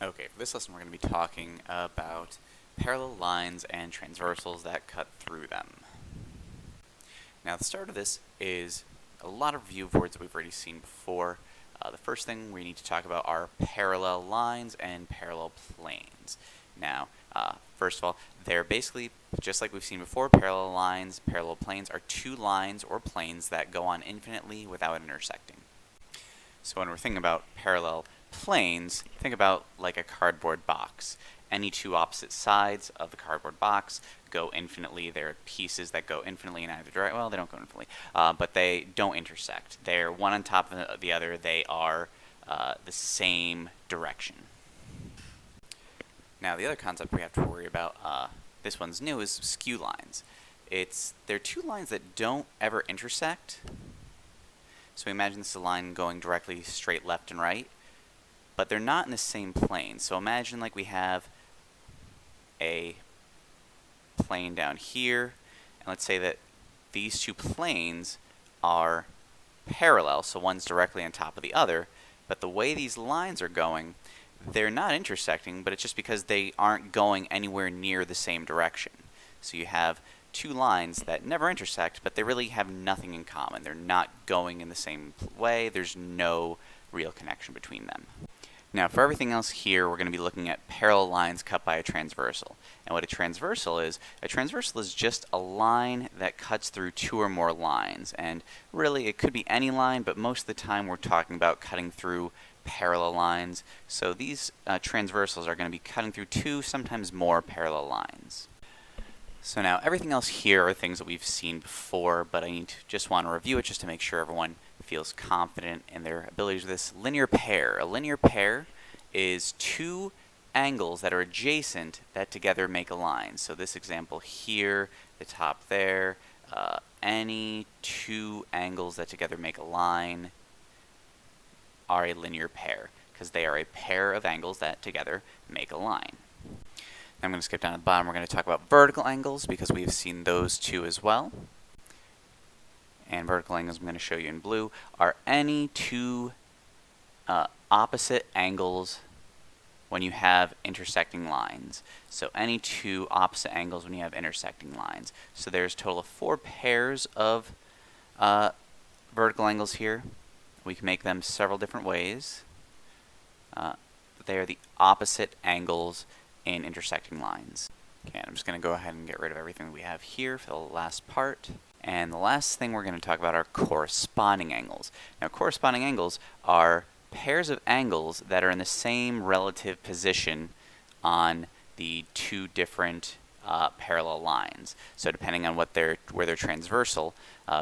Okay, for this lesson we're going to be talking about parallel lines and transversals that cut through them. Now the start of this is a lot of view of words that we've already seen before. The first thing we need to talk about are parallel lines and parallel planes. Now, first of all, they're basically, just like we've seen before, parallel lines, parallel planes are two lines or planes that go on infinitely without intersecting. So when we're thinking about parallel planes, think about like a cardboard box. Any two opposite sides of the cardboard box go infinitely. There are pieces that go infinitely in either direction. Well, they don't go infinitely, but they don't intersect. They're one on top of the other. They are the same direction. Now, the other concept we have to worry about, this one's new, is skew lines. They're two lines that don't ever intersect. So imagine this is a line going directly straight left and right, but they're not in the same plane. So imagine like we have a plane down here, and let's say that these two planes are parallel, so one's directly on top of the other, but the way these lines are going, they're not intersecting, but it's just because they aren't going anywhere near the same direction. So you have two lines that never intersect, but they really have nothing in common. They're not going in the same way. There's no real connection between them. Now, for everything else here, we're going to be looking at parallel lines cut by a transversal. And what a transversal is just a line that cuts through two or more lines. And really, it could be any line, but most of the time we're talking about cutting through parallel lines. So these transversals are going to be cutting through two, sometimes more parallel lines. So now everything else here are things that we've seen before, but I just want to review it just to make sure everyone feels confident in their abilities with this. Linear pair. A linear pair is two angles that are adjacent that together make a line. So this example here, the top there, any two angles that together make a line are a linear pair because they are a pair of angles that together make a line. I'm going to skip down to the bottom. We're going to talk about vertical angles because we've seen those two as well. And vertical angles, I'm going to show you in blue, are any two opposite angles when you have intersecting lines. So any two opposite angles when you have intersecting lines. So there's a total of 4 pairs of vertical angles here. We can make them several different ways. They are the opposite angles in intersecting lines. Okay, I'm just going to go ahead and get rid of everything that we have here for the last part. And the last thing we're going to talk about are corresponding angles. Now, corresponding angles are pairs of angles that are in the same relative position on the two different parallel lines. So depending on where they're transversal,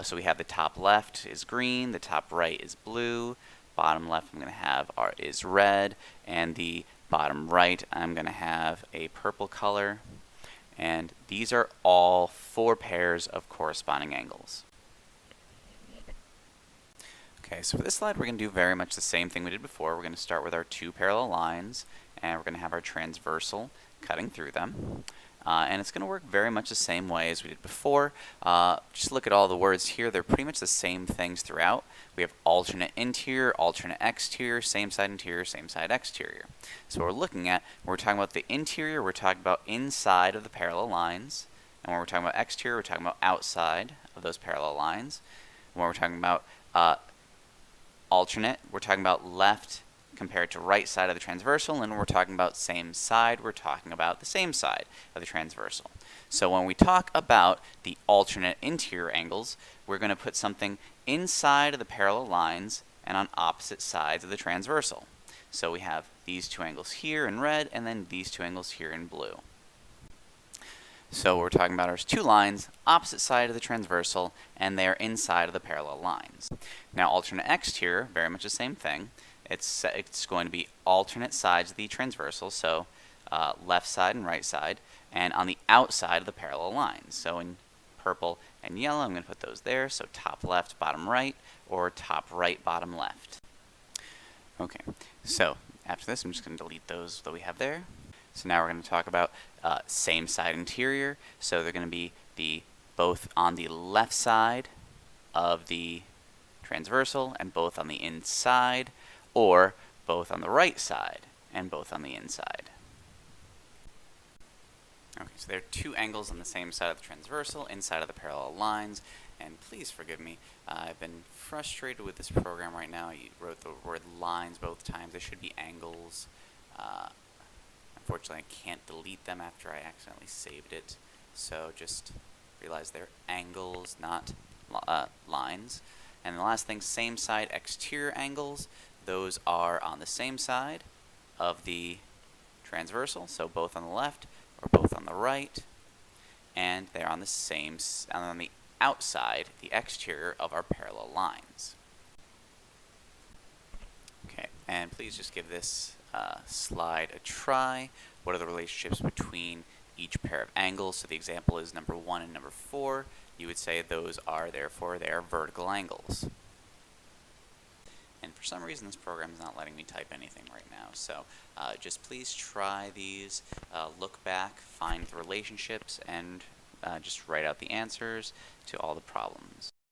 so we have the top left is green, the top right is blue, bottom left I'm going to have is red, and the bottom right I'm going to have a purple color. And these are all 4 pairs of corresponding angles. Okay, so for this slide we're going to do very much the same thing we did before. We're going to start with our 2 parallel lines, and we're going to have our transversal cutting through them. And it's going to work very much the same way as we did before. Just look at all the words here. They're pretty much the same things throughout. We have alternate interior, alternate exterior, same side interior, same side exterior. So what we're looking at, when we're talking about the interior, we're talking about inside of the parallel lines. And when we're talking about exterior, we're talking about outside of those parallel lines. When we're talking about alternate, we're talking about left compared to right side of the transversal, and when we're talking about same side, we're talking about the same side of the transversal. So when we talk about the alternate interior angles, we're going to put something inside of the parallel lines and on opposite sides of the transversal. So we have these 2 angles here in red, and then these 2 angles here in blue. So we're talking about our 2 lines, opposite side of the transversal, and they're inside of the parallel lines. Now alternate exterior, very much the same thing. It's going to be alternate sides of the transversal, so left side and right side, and on the outside of the parallel lines. So in purple and yellow, I'm going to put those there, so top left, bottom right, or top right, bottom left. Okay, so after this, I'm just going to delete those that we have there. So now we're going to talk about same side interior. So they're going to be both on the left side of the transversal and both on the inside, or both on the right side and both on the inside. Okay, so there are two angles on the same side of the transversal, inside of the parallel lines, and please forgive me, I've been frustrated with this program right now. You wrote the word lines both times. They should be angles. Unfortunately, I can't delete them after I accidentally saved it, so just realize they're angles, not lines. And the last thing, same side exterior angles. Those are on the same side of the transversal, so both on the left or both on the right, and they're on the same on the outside, the exterior of our parallel lines. Okay, and please just give this slide a try. What are the relationships between each pair of angles? So the example is number 1 and number 4. You would say those are, therefore, they are vertical angles. And for some reason, this program is not letting me type anything right now. So just please try these, look back, find the relationships, and just write out the answers to all the problems.